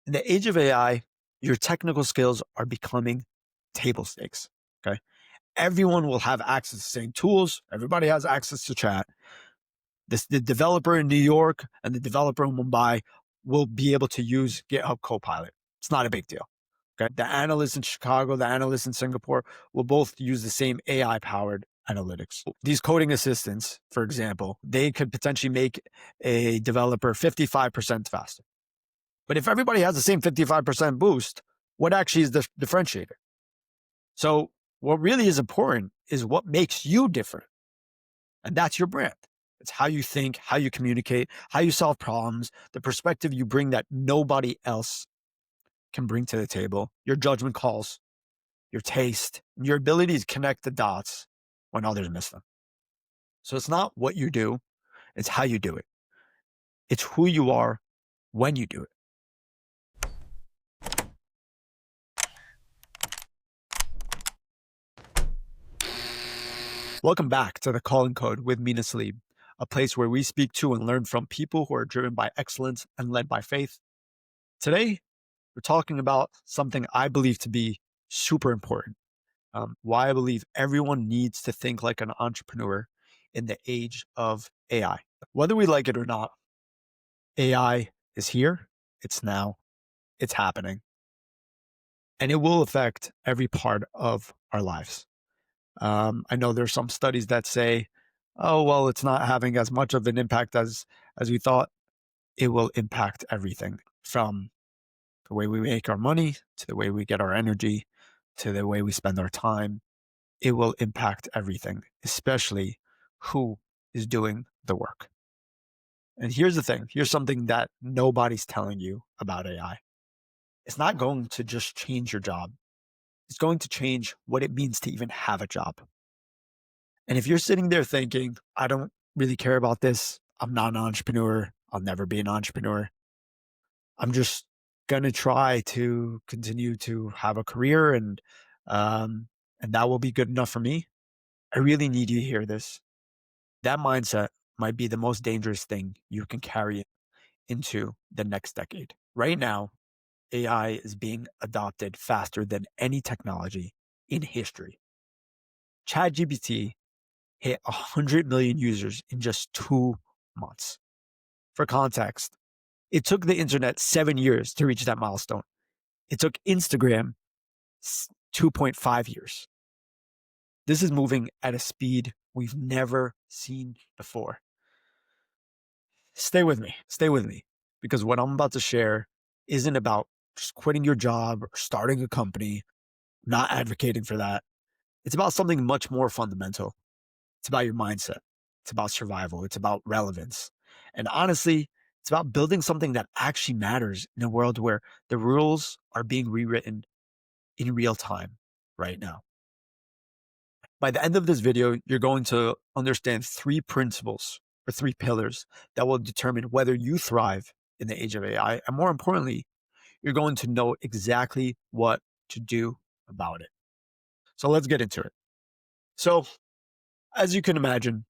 In the age of AI, your technical skills are becoming table stakes. Okay. Everyone will have access to the same tools. Everybody has access to chat. The developer in New York and the developer in Mumbai will be able to use GitHub Copilot. It's not a big deal. Okay. The analysts in Chicago, the analysts in Singapore will both use the same AI powered analytics. These coding assistants, for example, they could potentially make a developer 55% faster. But if everybody has the same 55% boost, what actually is the differentiator? So what really is important is what makes you different. And that's your brand. It's how you think, how you communicate, how you solve problems, the perspective you bring that nobody else can bring to the table, your judgment calls, your taste, and your ability to connect the dots when others miss them. So it's not what you do, it's how you do it. It's who you are when you do it. Welcome back to the Calling Code with Mina Salib, a place where we speak to and learn from people who are driven by excellence and led by faith. Today, we're talking about something I believe to be super important. Why I believe everyone needs to think like an entrepreneur in the age of AI. Whether we like it or not, AI is here, it's now, it's happening, and it will affect every part of our lives. I know there's some studies that say, oh, well, it's not having as much of an impact as we thought. It will impact everything from the way we make our money to the way we get our energy to the way we spend our time. It will impact everything, especially who is doing the work. And here's the thing. Here's something that nobody's telling you about AI. It's not going to just change your job. It's going to change what it means to even have a job. And if you're sitting there thinking, I don't really care about this, I'm not an entrepreneur, I'll never be an entrepreneur, I'm just going to try to continue to have a career and that will be good enough for me. I really need you to hear this. That mindset might be the most dangerous thing you can carry into the next decade. Right now, AI is being adopted faster than any technology in history. ChatGPT hit 100 million users in just 2 months. For context, it took the internet 7 years to reach that milestone. It took Instagram 2.5 years. This is moving at a speed we've never seen before. Stay with me, because what I'm about to share isn't about just quitting your job or starting a company. I'm not advocating for that. It's about something much more fundamental. It's about your mindset. It's about survival. It's about relevance. And honestly, it's about building something that actually matters in a world where the rules are being rewritten in real time right now. By the end of this video, you're going to understand 3 principles or 3 pillars that will determine whether you thrive in the age of AI. And more importantly, you're going to know exactly what to do about it. So let's get into it. So as you can imagine,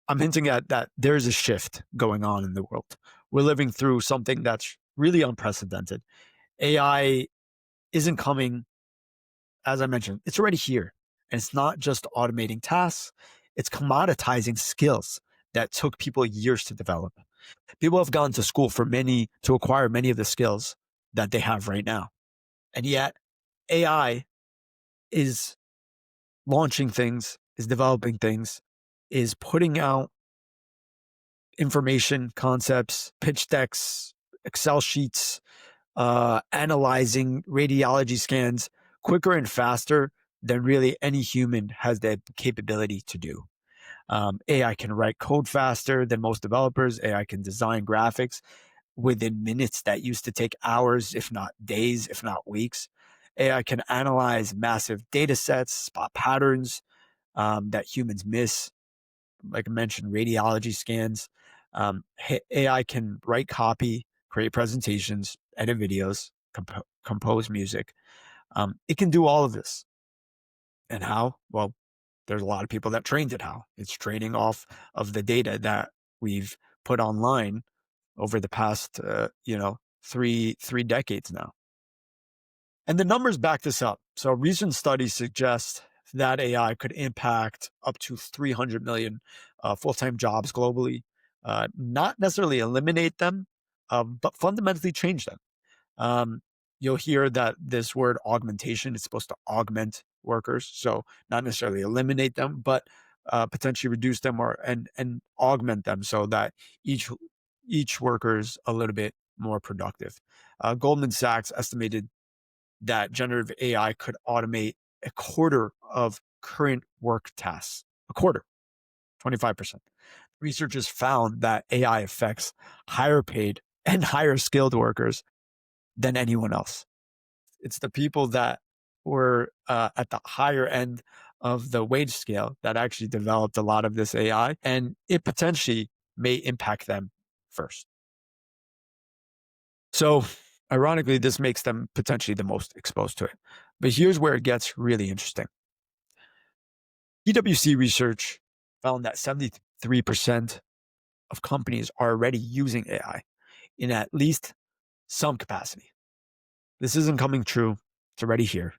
I'm hinting at that there's a shift going on in the world. We're living through something that's really unprecedented. AI isn't coming, as I mentioned, it's already here. And it's not just automating tasks, it's commoditizing skills that took people years to develop. People have gone to school to acquire many of the skills that they have right now. And yet AI is launching things, is developing things, is putting out information, concepts, pitch decks, Excel sheets, analyzing radiology scans quicker and faster than really any human has the capability to do. AI can write code faster than most developers. AI can design graphics within minutes that used to take hours, if not days, if not weeks. AI can analyze massive data sets, spot patterns that humans miss. Like I mentioned, radiology scans. AI can write copy, create presentations, edit videos, compose music. It can do all of this. And how? Well, there's a lot of people that trained it how. It's training off of the data that we've put online over the past, three decades now. And the numbers back this up. So recent studies suggest that AI could impact up to 300 million full-time jobs globally, not necessarily eliminate them, but fundamentally change them. Um, you'll hear that this word augmentation is supposed to augment workers, so not necessarily eliminate them, but potentially reduce them or and augment them so that each each worker is a little bit more productive. Goldman Sachs estimated that generative AI could automate a quarter of current work tasks, a quarter, 25%. Researchers found that AI affects higher paid and higher skilled workers than anyone else. It's the people that were at the higher end of the wage scale that actually developed a lot of this AI, and it potentially may impact them first. So, ironically, this makes them potentially the most exposed to it. But here's where it gets really interesting. PwC research found that 73% of companies are already using AI in at least some capacity. This isn't coming true, it's already here.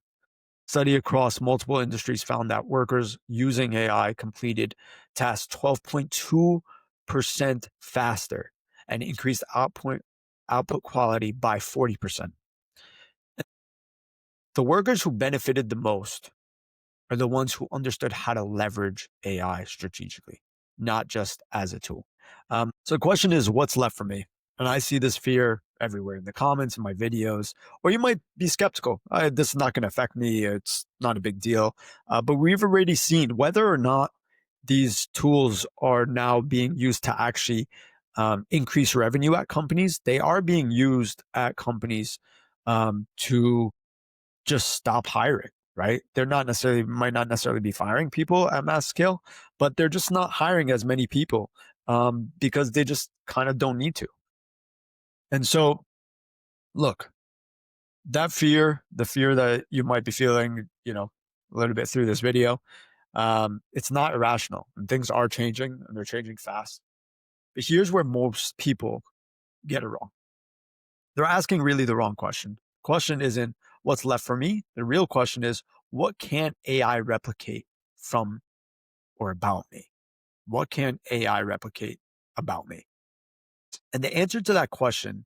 Study across multiple industries found that workers using AI completed tasks 12.2% faster and increased output quality by 40%. The workers who benefited the most are the ones who understood how to leverage AI strategically, not just as a tool. So the question is, what's left for me? And I see this fear everywhere in the comments, in my videos, or you might be skeptical. This is not going to affect me. It's not a big deal. But we've already seen whether or not these tools are now being used to actually increase revenue at companies. They are being used at companies to just stop hiring, right? They're not necessarily, might not necessarily be firing people at mass scale, but they're just not hiring as many people because they just kind of don't need to. And so, look, that fear, the fear that you might be feeling, a little bit through this video, it's not irrational. And things are changing and they're changing fast. But here's where most people get it wrong. They're asking really the wrong question. Question isn't what's left for me. The real question is, what can AI replicate from or about me? What can AI replicate about me? And the answer to that question,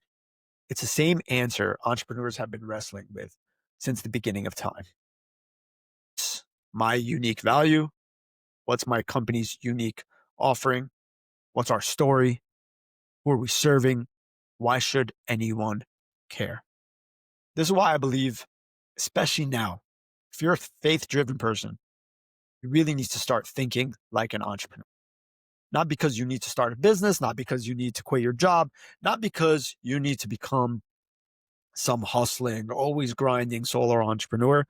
it's the same answer entrepreneurs have been wrestling with since the beginning of time. It's my unique value. What's my company's unique offering? What's our story? Who are we serving? Why should anyone care? This is why I believe, especially now, if you're a faith-driven person, you really need to start thinking like an entrepreneur. Not because you need to start a business, not because you need to quit your job, not because you need to become some hustling, always grinding solo entrepreneur.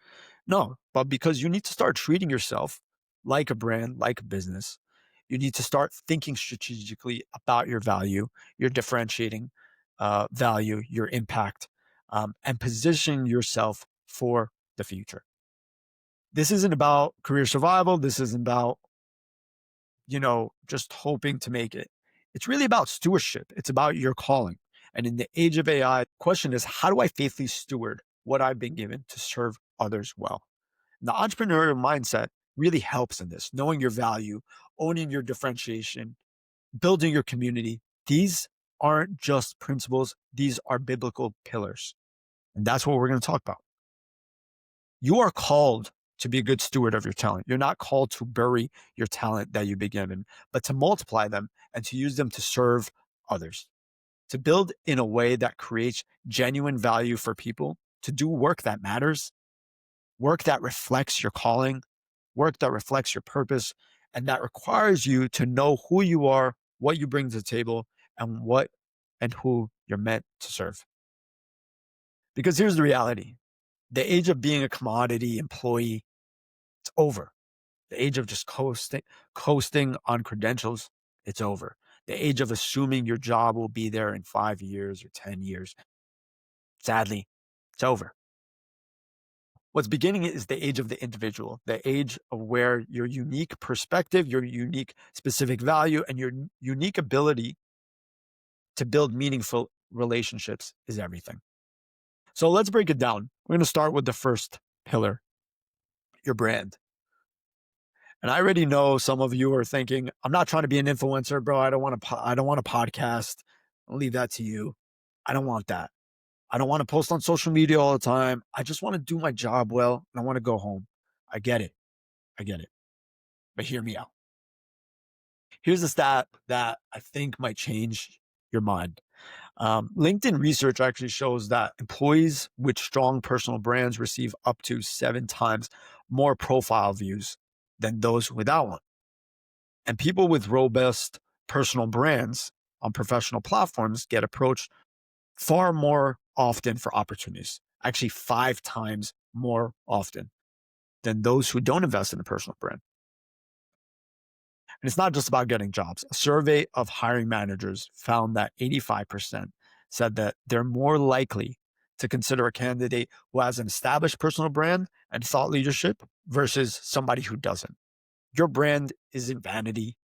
No, but because you need to start treating yourself like a brand, like a business. You need to start thinking strategically about your value, your differentiating value, your impact, and position yourself for the future. This isn't about career survival. This isn't about, just hoping to make it. It's really about stewardship. It's about your calling. And in the age of AI, the question is, how do I faithfully steward what I've been given to serve others well? And the entrepreneurial mindset really helps in this, knowing your value, owning your differentiation, building your community. These aren't just principles. These are biblical pillars. And that's what we're going to talk about. You are called to be a good steward of your talent. You're not called to bury your talent that you've been given, but to multiply them and to use them to serve others, to build in a way that creates genuine value for people, to do work that matters, work that reflects your calling, work that reflects your purpose, and that requires you to know who you are, what you bring to the table, and what and who you're meant to serve. Because here's the reality. The age of being a commodity employee, it's over. The age of just coasting on credentials, it's over. The age of assuming your job will be there in 5 years or 10 years, sadly, it's over. What's beginning is the age of the individual, the age of where your unique perspective, your unique specific value, and your unique ability to build meaningful relationships is everything. So let's break it down. We're going to start with the first pillar, your brand. And I already know some of you are thinking, I'm not trying to be an influencer, bro. I don't want a podcast. I'll leave that to you. I don't want that. I don't want to post on social media all the time. I just want to do my job well and I want to go home. I get it. I get it. But hear me out. Here's a stat that I think might change your mind. LinkedIn research actually shows that employees with strong personal brands receive up to 7 times more profile views than those without one. And people with robust personal brands on professional platforms get approached far more often for opportunities, actually 5 times more often than those who don't invest in a personal brand. And it's not just about getting jobs. A survey of hiring managers found that 85% said that they're more likely to consider a candidate who has an established personal brand and thought leadership versus somebody who doesn't. Your brand isn't vanity.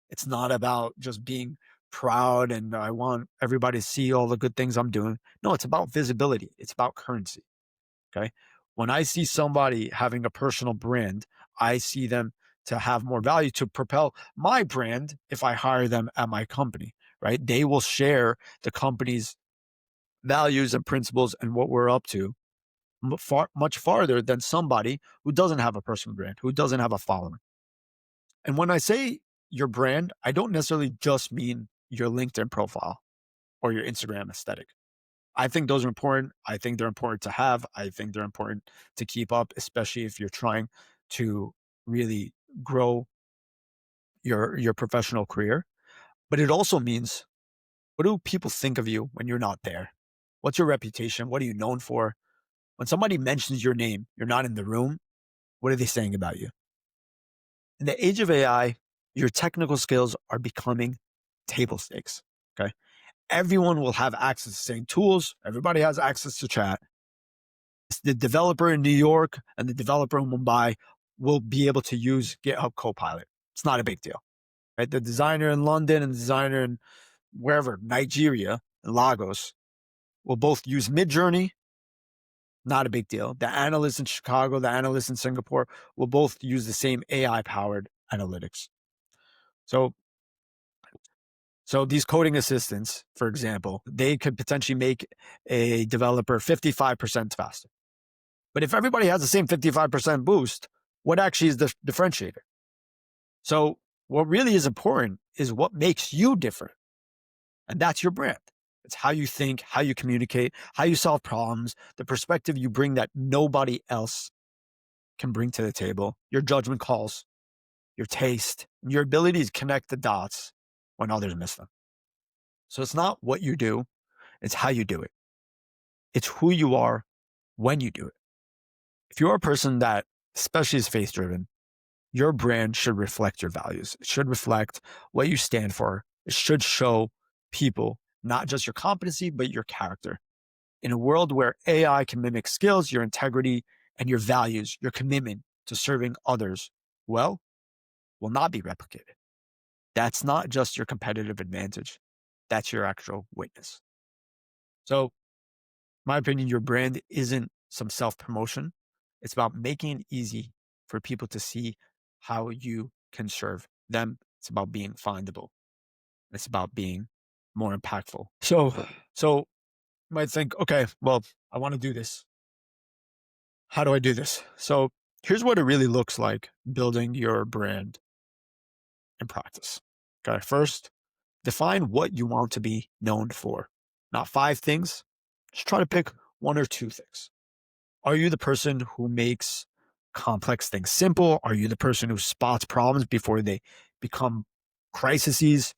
It's not about just being proud and I want everybody to see all the good things I'm doing. No, it's about visibility. It's about currency. Okay. When I see somebody having a personal brand, I see them to have more value to propel my brand if I hire them at my company, right? They will share the company's values and principles and what we're up to much farther than somebody who doesn't have a personal brand, who doesn't have a following. And when I say your brand, I don't necessarily just mean your LinkedIn profile or your Instagram aesthetic. I think those are important. I think they're important to have. I think they're important to keep up, especially if you're trying to really grow your professional career. But it also means, what do people think of you when you're not there? What's your reputation? What are you known for? When somebody mentions your name, you're not in the room. What are they saying about you? In the age of AI, your technical skills are becoming table stakes. Okay. Everyone will have access to the same tools. Everybody has access to chat. The developer in New York and the developer in Mumbai will be able to use GitHub Copilot. It's not a big deal, right? The designer in London and the designer in wherever, Nigeria, in Lagos, will both use Midjourney. Not a big deal. The analysts in Chicago, the analysts in Singapore will both use the same AI-powered analytics. So these coding assistants, for example, they could potentially make a developer 55% faster. But if everybody has the same 55% boost, what actually is the differentiator? So what really is important is what makes you different. And that's your brand. It's how you think, how you communicate, how you solve problems, the perspective you bring that nobody else can bring to the table, your judgment calls, your taste, your ability to connect the dots when others miss them. So it's not what you do, it's how you do it. It's who you are when you do it. If you're a person that especially is faith driven, your brand should reflect your values. It should reflect what you stand for. It should show people not just your competency, but your character. In a world where AI can mimic skills, your integrity and your values, your commitment to serving others well, will not be replicated. That's not just your competitive advantage. That's your actual witness. So, my opinion, your brand isn't some self-promotion. It's about making it easy for people to see how you can serve them. It's about being findable. It's about being more impactful. So you might think, okay, well, I want to do this. How do I do this? So here's what it really looks like building your brand in practice. Okay, first, define what you want to be known for. Not 5 things. Just try to pick 1 or 2 things. Are you the person who makes complex things simple? Are you the person who spots problems before they become crises?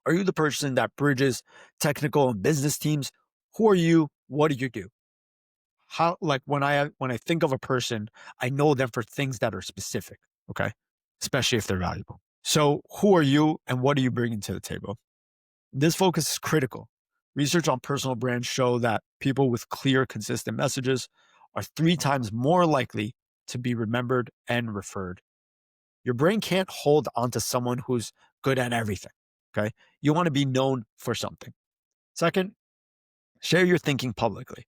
Are you the person that bridges technical and business teams? Who are you? What do you do? How, like when I think of a person, I know them for things that are specific, okay? Especially if they're valuable. So, who are you and what are you bringing to the table? This focus is critical. Research on personal brands show that people with clear, consistent messages are 3 times more likely to be remembered and referred. Your brain can't hold onto someone who's good at everything. Okay. You want to be known for something. Second, Share your thinking publicly.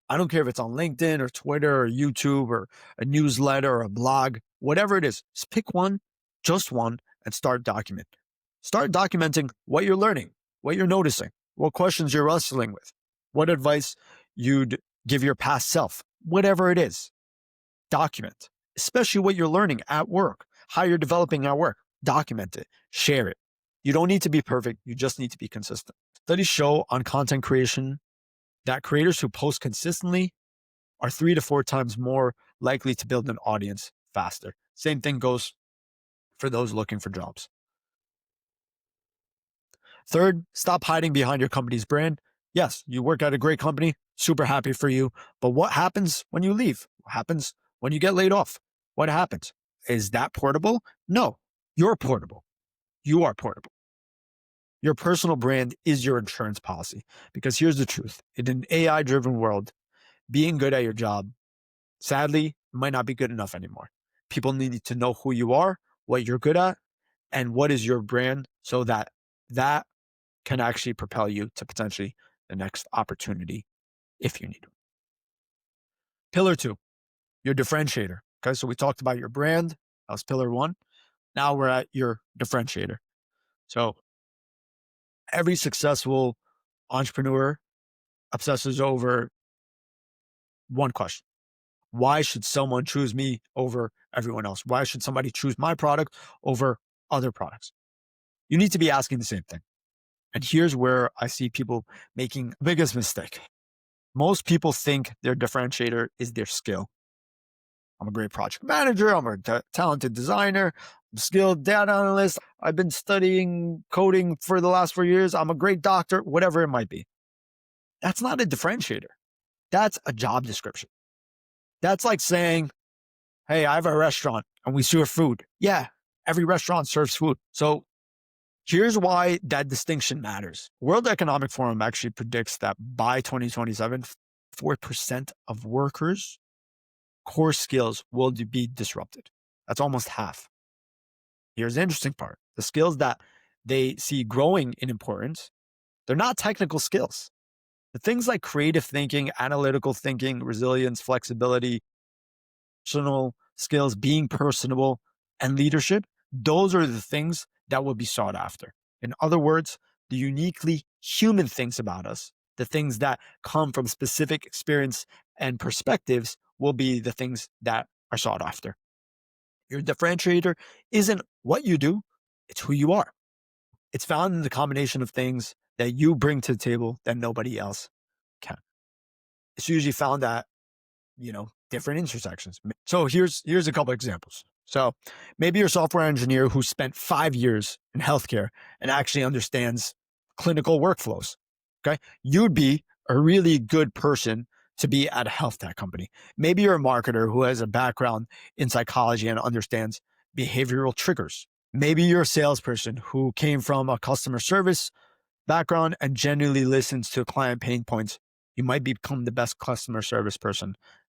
I don't care if it's on LinkedIn or Twitter or YouTube or a newsletter or a blog, whatever it is, just pick one, just one, and start documenting. Start documenting what you're learning, what you're noticing, what questions you're wrestling with, what advice you'd give your past self, whatever it is. Document, especially what you're learning at work, how you're developing at work. Document it, share it. You don't need to be perfect. You just need to be consistent. Studies show on content creation that creators who post consistently are 3 to 4 times more likely to build an audience faster. Same thing goes for those looking for jobs. Third, stop hiding behind your company's brand. Yes, you work at a great company, super happy for you. But what happens when you leave? What happens when you get laid off? What happens? Is that portable? No, you're portable. You are portable. Your personal brand is your insurance policy. Because here's the truth. In an AI-driven world, being good at your job, sadly, might not be good enough anymore. People need to know who you are, what you're good at, and what is your brand so that that can actually propel you to potentially the next opportunity if you need it. Pillar 2, your differentiator. Okay, so we talked about your brand. That was pillar 1. Now we're at your differentiator. So every successful entrepreneur obsesses over one question. Why should someone choose me over everyone else? Why should somebody choose my product over other products? You need to be asking the same thing. And here's where I see people making the biggest mistake. Most people think their differentiator is their skill. I'm a great project manager. I'm a talented designer. I'm a skilled data analyst. I've been studying coding for the last 4 years. I'm a great doctor, whatever it might be. That's not a differentiator. That's a job description. That's like saying, hey, I have a restaurant and we serve food. Yeah, every restaurant serves food. So here's why that distinction matters. World Economic Forum actually predicts that by 2027, 4% of workers' core skills will be disrupted. That's almost half. Here's the interesting part. The skills that they see growing in importance, they're not technical skills. The things like creative thinking, analytical thinking, resilience, flexibility, personal skills, being personable, and leadership, those are the things that will be sought after. In other words, the uniquely human things about us, the things that come from specific experience and perspectives, will be the things that are sought after. Your differentiator isn't what you do, it's who you are. It's found in the combination of things that you bring to the table that nobody else can. It's usually found at, different intersections. So here's a couple examples. So maybe you're a software engineer who spent 5 years in healthcare and actually understands clinical workflows. Okay. You'd be a really good person to be at a health tech company. Maybe you're a marketer who has a background in psychology and understands behavioral triggers. Maybe you're a salesperson who came from a customer service background and genuinely listens to client pain points. You might become the best customer service person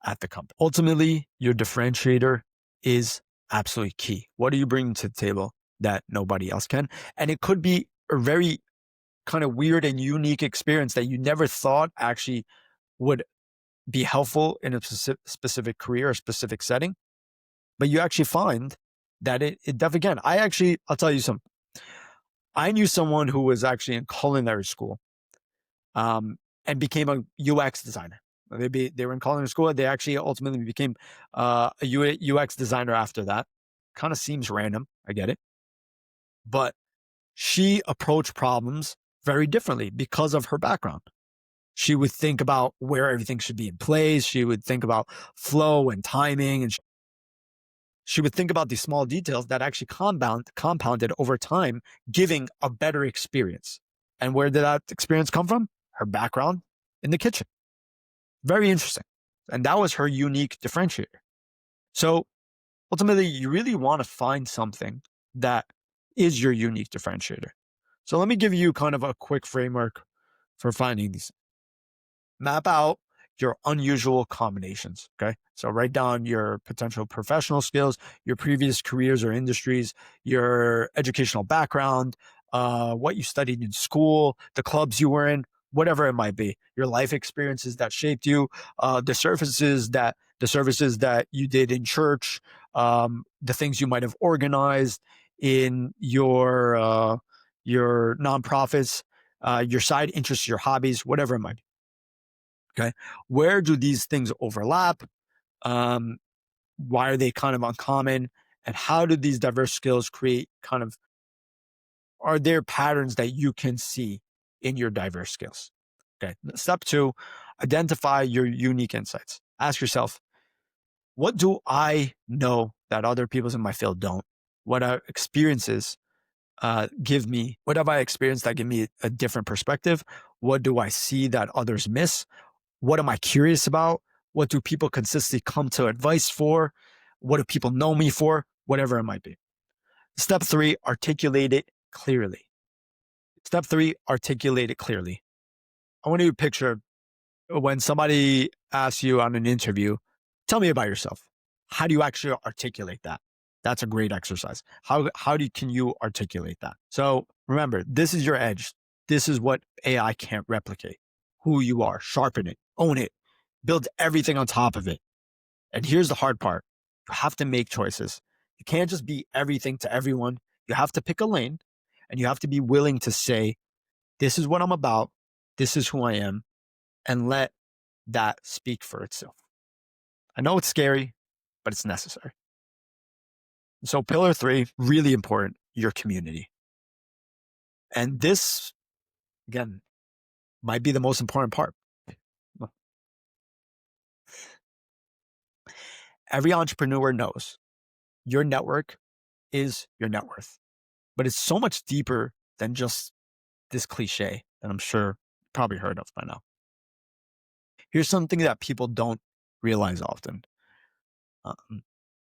at the company. Ultimately, your differentiator is absolutely key. What are you bringing to the table that nobody else can? And it could be a very kind of weird and unique experience that you never thought actually would be helpful in a specific career or specific setting. But you actually find that again, I'll tell you something. I knew someone who was actually in culinary school and became a UX designer. They were in culinary school. They actually ultimately became a UX designer after that. Kind of seems random. I get it. But she approached problems very differently because of her background. She would think about where everything should be in place. She would think about flow and timing. And she would think about these small details that actually compounded over time, giving a better experience. And where did that experience come from? Her background in the kitchen. Very interesting. And that was her unique differentiator. So ultimately, you really want to find something that is your unique differentiator. So let me give you kind of a quick framework for finding these. Map out your unusual combinations. Okay. So write down your potential professional skills, your previous careers or industries, your educational background, what you studied in school, the clubs you were in, whatever it might be, your life experiences that shaped you, the services that you did in church, the things you might have organized in your nonprofits, your side interests, your hobbies, whatever it might be. Okay, where do these things overlap? Um, why are they kind of uncommon? And how do these diverse skills create kind of, are there patterns that you can see in your diverse skills? Okay. Step two, identify your unique insights. Ask yourself, what do I know that other people in my field don't? What are experiences give me? What have I experienced that give me a different perspective? What do I see that others miss? What am I curious about? What do people consistently come to advice for? What do people know me for? Whatever it might be. Step three, articulate it clearly. Step three, articulate it clearly. I want you to picture when somebody asks you on an interview, tell me about yourself. How do you actually articulate that? That's a great exercise. Can you articulate that? So remember, this is your edge. This is what AI can't replicate. Who you are, sharpen it, own it, build everything on top of it. And here's the hard part. You have to make choices. You can't just be everything to everyone. You have to pick a lane and you have to be willing to say, this is what I'm about. This is who I am. And let that speak for itself. I know it's scary, but it's necessary. So pillar three, really important, your community. And this, again, might be the most important part. Every entrepreneur knows your network is your net worth, but it's so much deeper than just this cliche that I'm sure you probably heard of by now. Here's something that people don't realize often.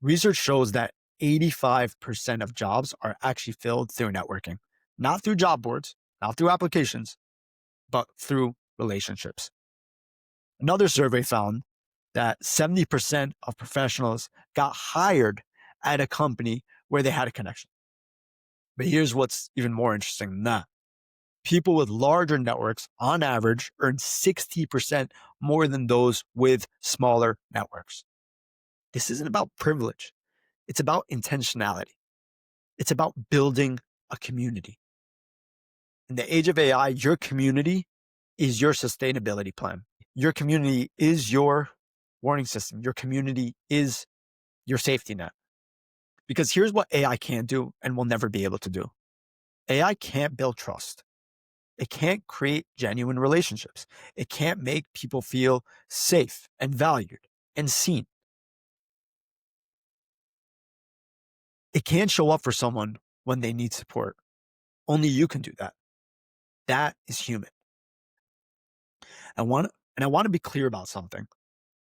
Research shows that 85% of jobs are actually filled through networking, not through job boards, not through applications, but through relationships. Another survey found that 70% of professionals got hired at a company where they had a connection. But here's what's even more interesting than that. People with larger networks, on average, earn 60% more than those with smaller networks. This isn't about privilege. It's about intentionality. It's about building a community. In the age of AI, your community is your sustainability plan. Your community is your warning system. Your community is your safety net. Because here's what AI can't do and will never be able to do. AI can't build trust. It can't create genuine relationships. It can't make people feel safe and valued and seen. It can't show up for someone when they need support. Only you can do that. That is human. I want to be clear about something.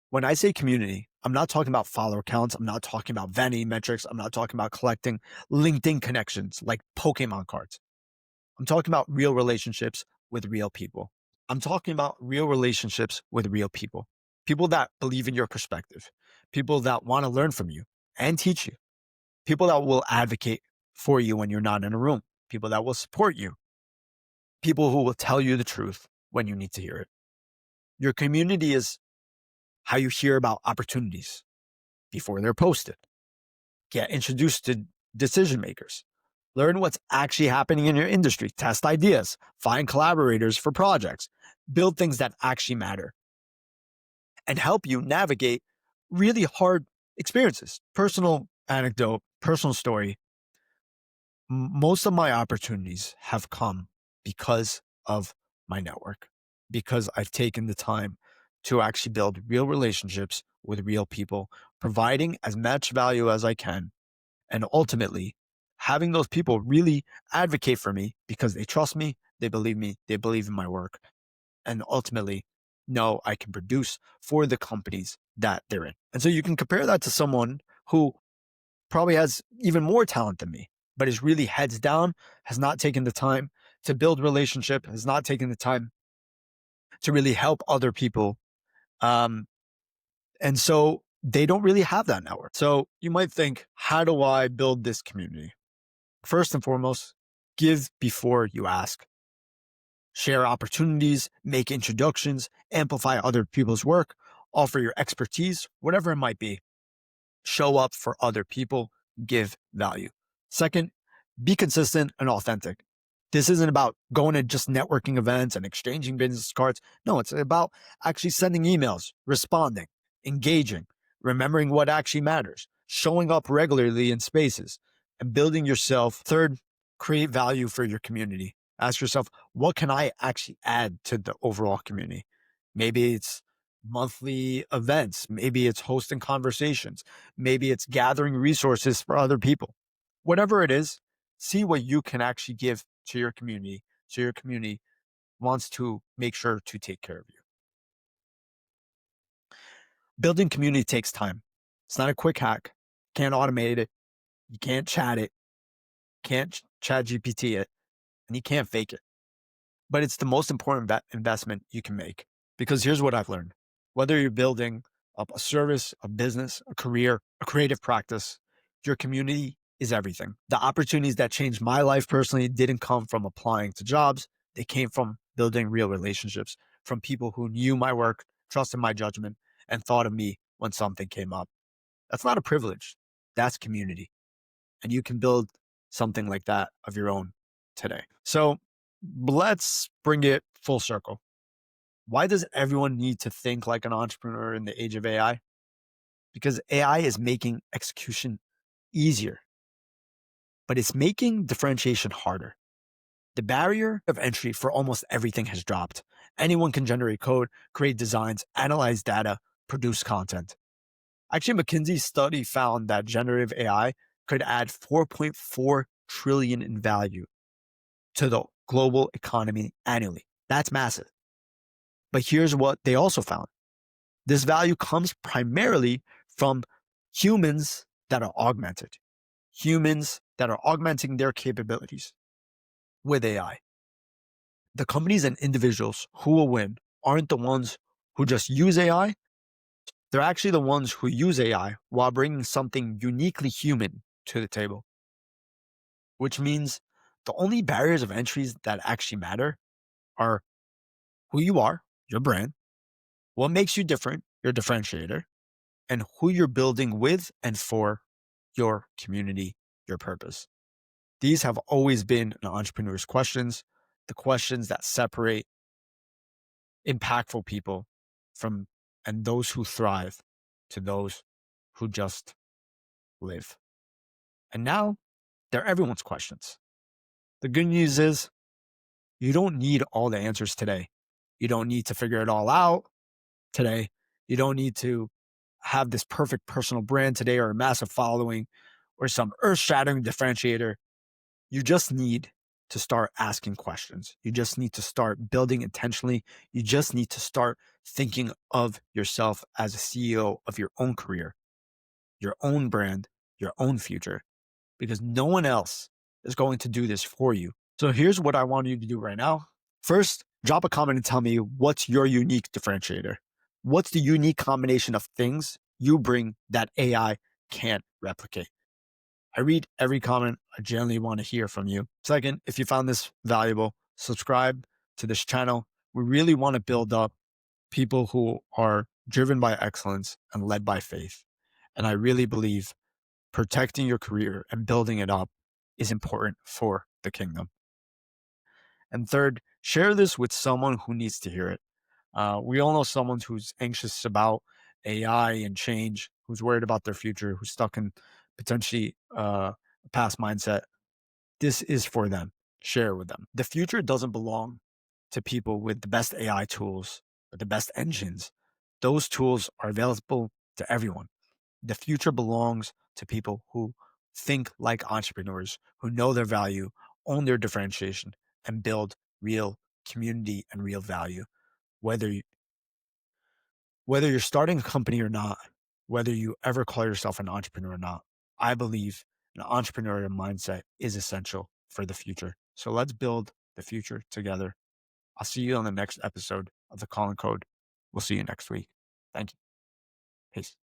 When I say community, I'm not talking about follower counts. I'm not talking about vanity metrics. I'm not talking about collecting LinkedIn connections like Pokemon cards. I'm talking about real relationships with real people. I'm talking about real relationships with real people. People that believe in your perspective. People that want to learn from you and teach you. People that will advocate for you when you're not in a room. People that will support you. People who will tell you the truth when you need to hear it. Your community is how you hear about opportunities before they're posted. Get introduced to decision makers. Learn what's actually happening in your industry. Test ideas. Find collaborators for projects. Build things that actually matter. And help you navigate really hard experiences. Personal anecdote, personal story. Most of my opportunities have come because of my network, because I've taken the time to actually build real relationships with real people, providing as much value as I can, and ultimately having those people really advocate for me because they trust me, they believe in my work, and ultimately know I can produce for the companies that they're in. And so you can compare that to someone who probably has even more talent than me, but is really heads down, has not taken the time to build relationship, has not taken the time to really help other people. And so they don't really have that network. So you might think, how do I build this community? First and foremost, give before you ask. Share opportunities, make introductions, amplify other people's work, offer your expertise, whatever it might be. Show up for other people, give value. Second, be consistent and authentic. This isn't about going to just networking events and exchanging business cards. No, it's about actually sending emails, responding, engaging, remembering what actually matters, showing up regularly in spaces, and building yourself. Third, create value for your community. Ask yourself, what can I actually add to the overall community? Maybe it's monthly events. Maybe it's hosting conversations. Maybe it's gathering resources for other people. Whatever it is, see what you can actually give to your community so your community wants to make sure to take care of you. Building community takes time. It's not a quick hack. You can't automate it. You can't chat it. Can't chat GPT it. And you can't fake it. But it's the most important investment you can make. Because here's what I've learned. Whether you're building up a service, a business, a career, a creative practice, your community is everything. The opportunities that changed my life personally didn't come from applying to jobs. They came from building real relationships, from people who knew my work, trusted my judgment, and thought of me when something came up. That's not a privilege. That's community. And you can build something like that of your own today. So let's bring it full circle. Why does everyone need to think like an entrepreneur in the age of AI? Because AI is making execution easier, but it's making differentiation harder. The barrier of entry for almost everything has dropped. Anyone can generate code, create designs, analyze data, produce content. Actually, McKinsey's study found that generative AI could add 4.4 trillion in value to the global economy annually. That's massive. But here's what they also found. This value comes primarily from humans that are augmented, humans that are augmenting their capabilities with AI. The companies and individuals who will win aren't the ones who just use AI. They're actually the ones who use AI while bringing something uniquely human to the table, which means the only barriers of entries that actually matter are who you are, your brand, what makes you different, your differentiator, and who you're building with and for your community, your purpose. These have always been an entrepreneur's questions, the questions that separate impactful people from and those who thrive to those who just live. And now they're everyone's questions. The good news is you don't need all the answers today. You don't need to figure it all out today. You don't need to have this perfect personal brand today or a massive following or some earth-shattering differentiator. You just need to start asking questions. You just need to start building intentionally. You just need to start thinking of yourself as a CEO of your own career, your own brand, your own future, because no one else is going to do this for you. So here's what I want you to do right now. First, drop a comment and tell me what's your unique differentiator. What's the unique combination of things you bring that AI can't replicate? I read every comment. I genuinely want to hear from you. Second, if you found this valuable, subscribe to this channel. We really want to build up people who are driven by excellence and led by faith. And I really believe protecting your career and building it up is important for the kingdom. And third, share this with someone who needs to hear it. We all know someone who's anxious about AI and change, who's worried about their future, who's stuck in potentially a past mindset. This is for them. Share with them. The future doesn't belong to people with the best AI tools or the best engines. Those tools are available to everyone. The future belongs to people who think like entrepreneurs, who know their value, own their differentiation, and build real community and real value. Whether you're starting a company or not, whether you ever call yourself an entrepreneur or not, I believe an entrepreneurial mindset is essential for the future. So let's build the future together. I'll see you on the next episode of the Calling Code. We'll see you next week. Thank you. Peace.